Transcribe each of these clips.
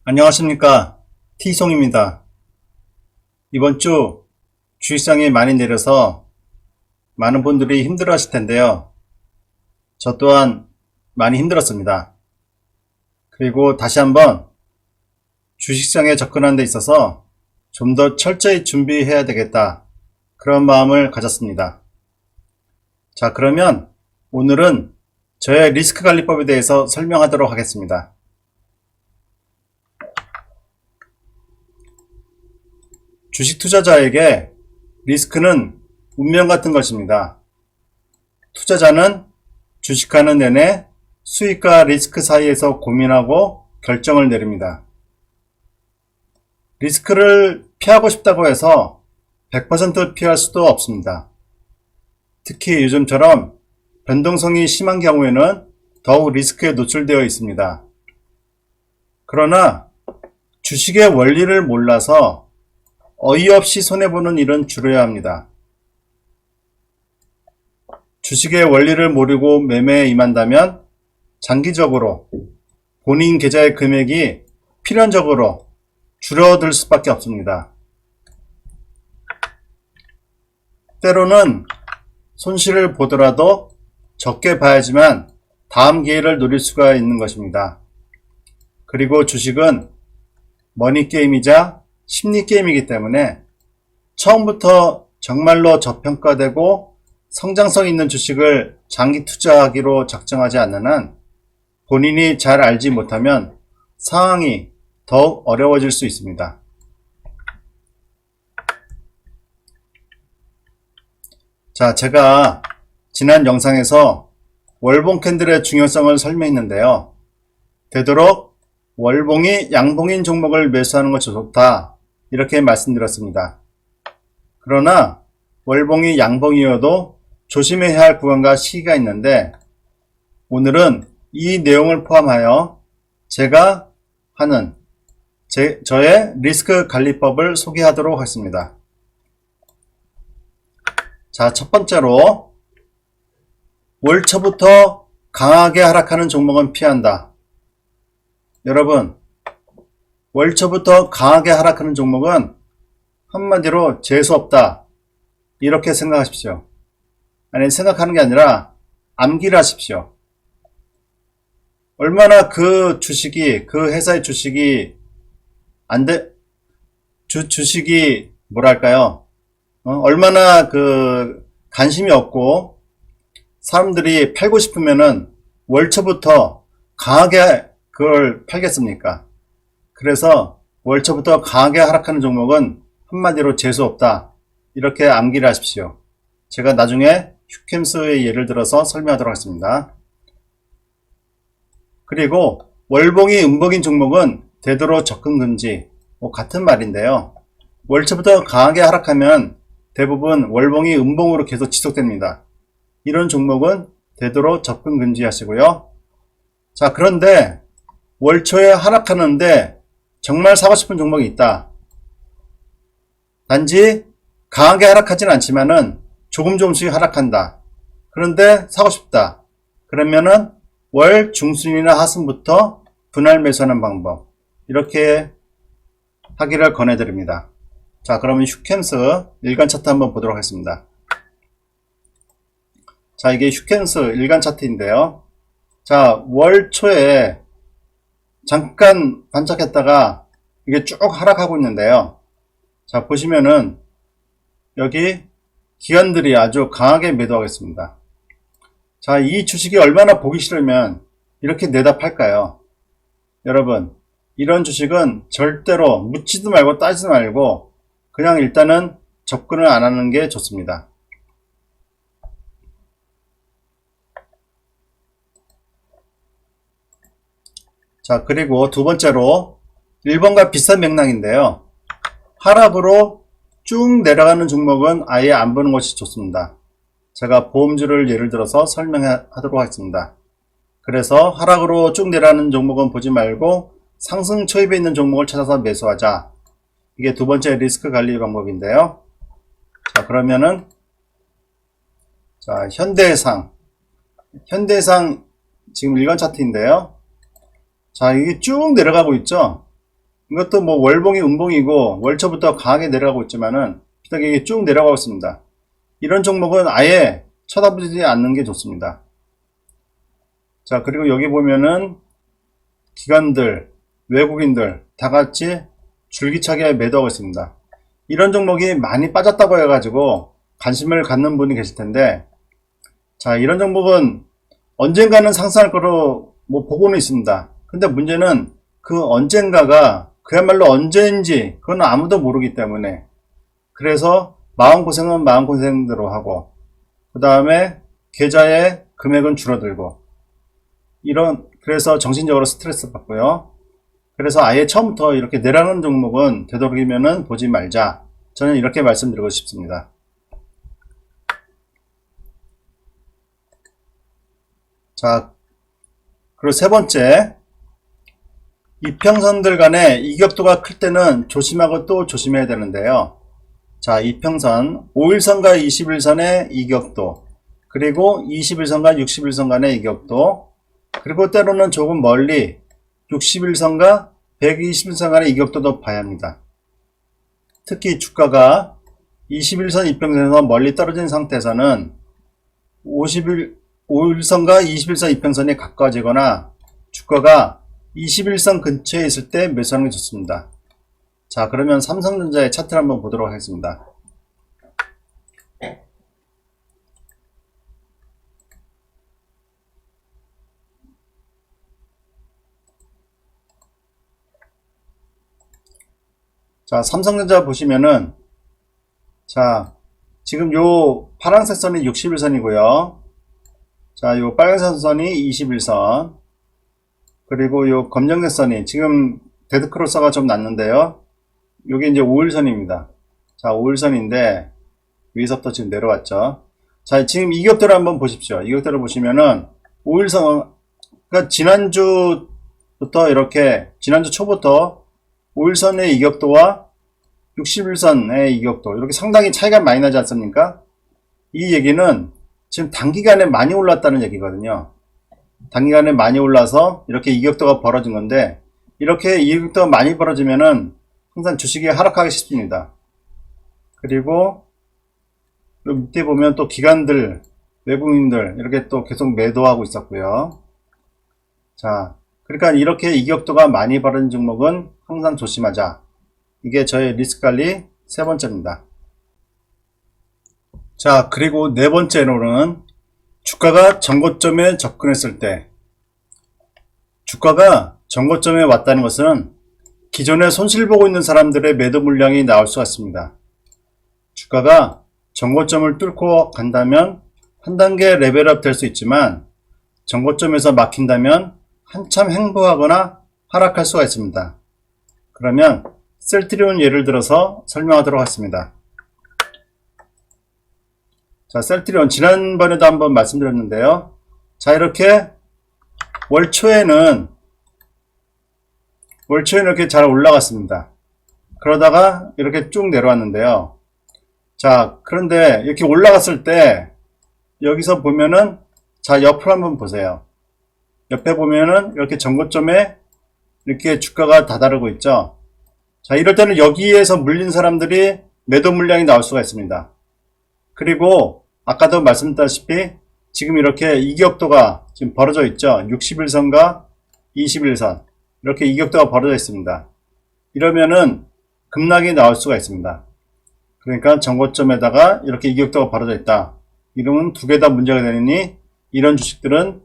안녕하십니까. T송입니다. 이번 주 주식시장이 많이 내려서 많은 분들이 힘들어 하실 텐데요. 저 또한 많이 힘들었습니다. 그리고 다시 한번 주식시장에 접근하는 데 있어서 좀 더 철저히 준비해야 되겠다. 그런 마음을 가졌습니다. 자, 그러면 오늘은 저의 리스크 관리법에 대해서 설명하도록 하겠습니다. 주식 투자자에게 리스크는 운명 같은 것입니다. 투자자는 주식하는 내내 수익과 리스크 사이에서 고민하고 결정을 내립니다. 리스크를 피하고 싶다고 해서 100% 피할 수도 없습니다. 특히 요즘처럼 변동성이 심한 경우에는 더욱 리스크에 노출되어 있습니다. 그러나 주식의 원리를 몰라서 어이없이 손해보는 일은 줄여야 합니다. 주식의 원리를 모르고 매매에 임한다면 장기적으로 본인 계좌의 금액이 필연적으로 줄어들 수밖에 없습니다. 때로는 손실을 보더라도 적게 봐야지만 다음 기회를 노릴 수가 있는 것입니다. 그리고 주식은 머니게임이자 심리게임이기 때문에 처음부터 정말로 저평가되고 성장성 있는 주식을 장기 투자하기로 작정하지 않는 한 본인이 잘 알지 못하면 상황이 더욱 어려워질 수 있습니다. 자, 제가 지난 영상에서 월봉 캔들의 중요성을 설명했는데요. 되도록 월봉이 양봉인 종목을 매수하는 것이 좋다, 이렇게 말씀드렸습니다. 그러나 월봉이 양봉이어도 조심해야 할 구간과 시기가 있는데 오늘은 이 내용을 포함하여 제가 하는 저의 리스크 관리법을 소개하도록 하겠습니다. 자, 첫 번째로 월 초부터 강하게 하락하는 종목은 피한다. 여러분, 월 초부터 강하게 하락하는 종목은 한마디로 재수없다, 이렇게 생각하십시오. 아니, 생각하는 게 아니라 암기를 하십시오. 얼마나 그 회사의 주식이 주식이 뭐랄까요? 얼마나 관심이 없고 사람들이 팔고 싶으면은 월초부터 강하게 그걸 팔겠습니까? 그래서 월초부터 강하게 하락하는 종목은 한마디로 재수없다, 이렇게 암기를 하십시오. 제가 나중에 휴캠스의 예를 들어서 설명하도록 하겠습니다. 그리고 월봉이 음봉인 종목은 되도록 접근 금지, 같은 말인데요. 월초부터 강하게 하락하면 대부분 월봉이 음봉으로 계속 지속됩니다. 이런 종목은 되도록 접근 금지 하시고요. 자, 그런데 월초에 하락하는데 정말 사고 싶은 종목이 있다. 단지 강하게 하락하진 않지만은 조금씩 하락한다. 그런데 사고 싶다. 그러면은 월 중순이나 하순부터 분할 매수하는 방법, 이렇게 하기를 권해드립니다. 자, 그러면 휴캠스 일간 차트 한번 보도록 하겠습니다. 자, 이게 휴캠스 일간 차트인데요. 자, 월 초에 잠깐 반짝했다가 이게 쭉 하락하고 있는데요. 자, 보시면은 여기 기관들이 아주 강하게 매도하고 있습니다. 자, 이 주식이 얼마나 보기 싫으면 이렇게 내다 팔까요? 여러분, 이런 주식은 절대로 묻지도 말고 따지도 말고 그냥 일단은 접근을 안 하는 게 좋습니다. 자, 그리고 두 번째로 1번과 비슷한 맥락인데요. 하락으로 쭉 내려가는 종목은 아예 안 보는 것이 좋습니다. 제가 보험주를 예를 들어서 설명하도록 하겠습니다. 그래서 하락으로 쭉 내려가는 종목은 보지 말고 상승 초입에 있는 종목을 찾아서 매수하자. 이게 두 번째 리스크 관리 방법인데요. 자, 그러면은 자, 현대해상 지금 일간 차트인데요. 자, 이게 쭉 내려가고 있죠. 이것도 뭐 월봉이 음봉이고 월초부터 강하게 내려가고 있지만은 비슷하게 쭉 내려가고 있습니다. 이런 종목은 아예 쳐다보지 않는 게 좋습니다. 자, 그리고 여기 보면은 기관들, 외국인들 다 같이 줄기차게 매도하고 있습니다. 이런 종목이 많이 빠졌다고 해가지고 관심을 갖는 분이 계실 텐데, 자, 이런 종목은 언젠가는 상승할 거로 뭐 보고는 있습니다. 근데 문제는 그 언젠가가 그야말로 언제인지 그건 아무도 모르기 때문에, 그래서 마음고생은 마음고생대로 하고, 그 다음에 계좌의 금액은 줄어들고, 그래서 정신적으로 스트레스 받고요. 그래서 아예 처음부터 이렇게 내려가는 종목은 되도록이면은 보지 말자. 저는 이렇게 말씀드리고 싶습니다. 자, 그리고 세 번째, 이평선들 간의 이격도가 클 때는 조심하고 또 조심해야 되는데요. 자, 이평선 5일선과 21선의 이격도, 그리고 21선과 61선 간의 이격도, 그리고 때로는 조금 멀리 61선과 121선 간의 이격도도 봐야 합니다. 특히 주가가 21선 이평선에서 멀리 떨어진 상태에서는 5일선과 21선 이평선이 가까워지거나 주가가 21선 근처에 있을 때 매수하는 게 좋습니다. 자, 그러면 삼성전자의 차트를 한번 보도록 하겠습니다. 자, 삼성전자 보시면은, 자, 지금 요 파란색 선이 61선이고요. 자, 요 빨간색 선이 21선. 그리고 요 검정색 선이 지금 데드크로스가 좀 났는데요. 요게 이제 5일선입니다. 자, 5일선인데, 위에서부터 지금 내려왔죠. 자, 지금 이격대를 한번 보십시오. 이격대를 보시면은, 5일선, 그러니까 지난주부터 이렇게, 지난주 초부터 5일선의 이격도와 61선의 이격도 이렇게 상당히 차이가 많이 나지 않습니까? 이 얘기는 지금 단기간에 많이 올랐다는 얘기거든요. 단기간에 많이 올라서 이렇게 이격도가 벌어진 건데, 이렇게 이격도가 많이 벌어지면은 항상 주식이 하락하기 쉽습니다. 그리고 밑에 보면 또 기관들, 외국인들 이렇게 또 계속 매도하고 있었고요. 자, 그러니까 이렇게 이격도가 많이 벌어진 종목은 항상 조심하자. 이게 저의 리스크 관리 세 번째입니다. 자, 그리고 네 번째로는 주가가 전고점에 접근했을 때, 주가가 전고점에 왔다는 것은 기존에 손실 보고 있는 사람들의 매도 물량이 나올 수가 있습니다. 주가가 전고점을 뚫고 간다면 한 단계 레벨업 될 수 있지만, 전고점에서 막힌다면 한참 횡보하거나 하락할 수가 있습니다. 그러면 셀트리온 예를 들어서 설명하도록 하겠습니다. 자, 셀트리온 지난번에도 한번 말씀드렸는데요. 자, 이렇게 월초에는 이렇게 잘 올라갔습니다. 그러다가 이렇게 쭉 내려왔는데요. 자, 그런데 이렇게 올라갔을 때 여기서 보면은, 자, 옆으로 한번 보세요. 옆에 보면은 이렇게 전고점에 이렇게 주가가 다다르고 있죠. 자, 이럴 때는 여기에서 물린 사람들이 매도 물량이 나올 수가 있습니다. 그리고 아까도 말씀드렸다시피 지금 이렇게 이격도가 지금 벌어져 있죠. 61선과 21선 이렇게 이격도가 벌어져 있습니다. 이러면은 급락이 나올 수가 있습니다. 그러니까 전고점에다가 이렇게 이격도가 벌어져 있다. 이러면 두 개 다 문제가 되니 이런 주식들은,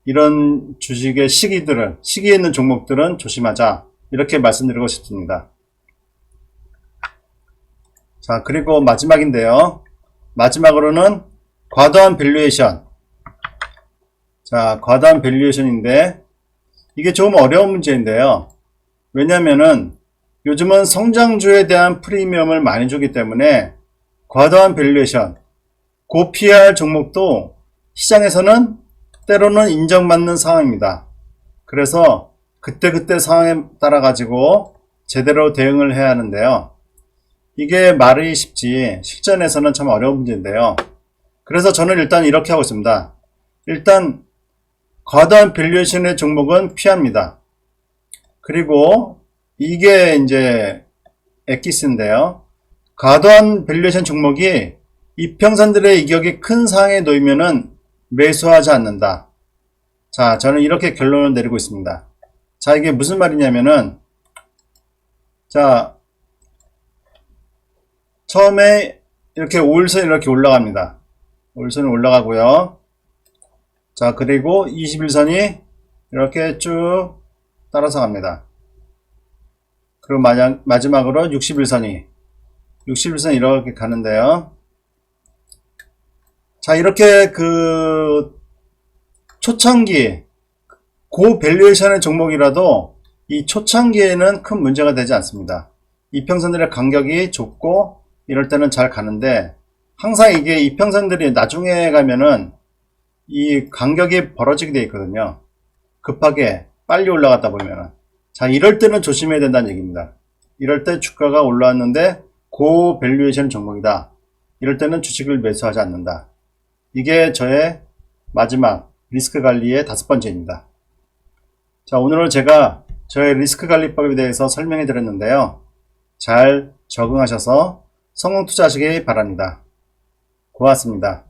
이런 주식의 시기에 있는 종목들은 조심하자. 이렇게 말씀드리고 싶습니다. 자, 그리고 마지막인데요. 마지막으로는 과도한 밸류에이션. 자, 과도한 밸류에이션인데 이게 조금 어려운 문제인데요. 왜냐면은 요즘은 성장주에 대한 프리미엄을 많이 주기 때문에 과도한 밸류에이션, 고PR 종목도 시장에서는 때로는 인정받는 상황입니다. 그래서 그때그때 상황에 따라 가지고 제대로 대응을 해야 하는데요. 이게 말이 쉽지 실전에서는 참 어려운 문제인데요. 그래서 저는 일단 이렇게 하고 있습니다. 일단 과도한 밸류에이션의 종목은 피합니다. 그리고 이게 이제 엑기스인데요. 과도한 밸류에이션 종목이 이평선들의 이격이 큰 상황에 놓이면은 매수하지 않는다. 자, 저는 이렇게 결론을 내리고 있습니다. 자, 이게 무슨 말이냐면은, 자, 처음에 이렇게 5일선이 이렇게 올라갑니다. 5일선이 올라가고요. 자, 그리고 21선이 이렇게 쭉 따라서 갑니다. 그리고 마지막으로 61선이 이렇게 가는데요. 자, 이렇게 그 초창기 고밸류에이션의 종목이라도 이 초창기에는 큰 문제가 되지 않습니다. 이평선들의 간격이 좁고 이럴 때는 잘 가는데, 항상 이게 이평선들이 나중에 가면은 이 간격이 벌어지게 되어 있거든요. 급하게 빨리 올라갔다 보면은. 자, 이럴 때는 조심해야 된다는 얘기입니다. 이럴 때 주가가 올라왔는데 고밸류에이션 종목이다. 이럴 때는 주식을 매수하지 않는다. 이게 저의 마지막 리스크 관리의 5번째입니다. 자, 오늘은 제가 저의 리스크 관리법에 대해서 설명해 드렸는데요. 잘 적응하셔서 성공 투자하시기 바랍니다. 고맙습니다.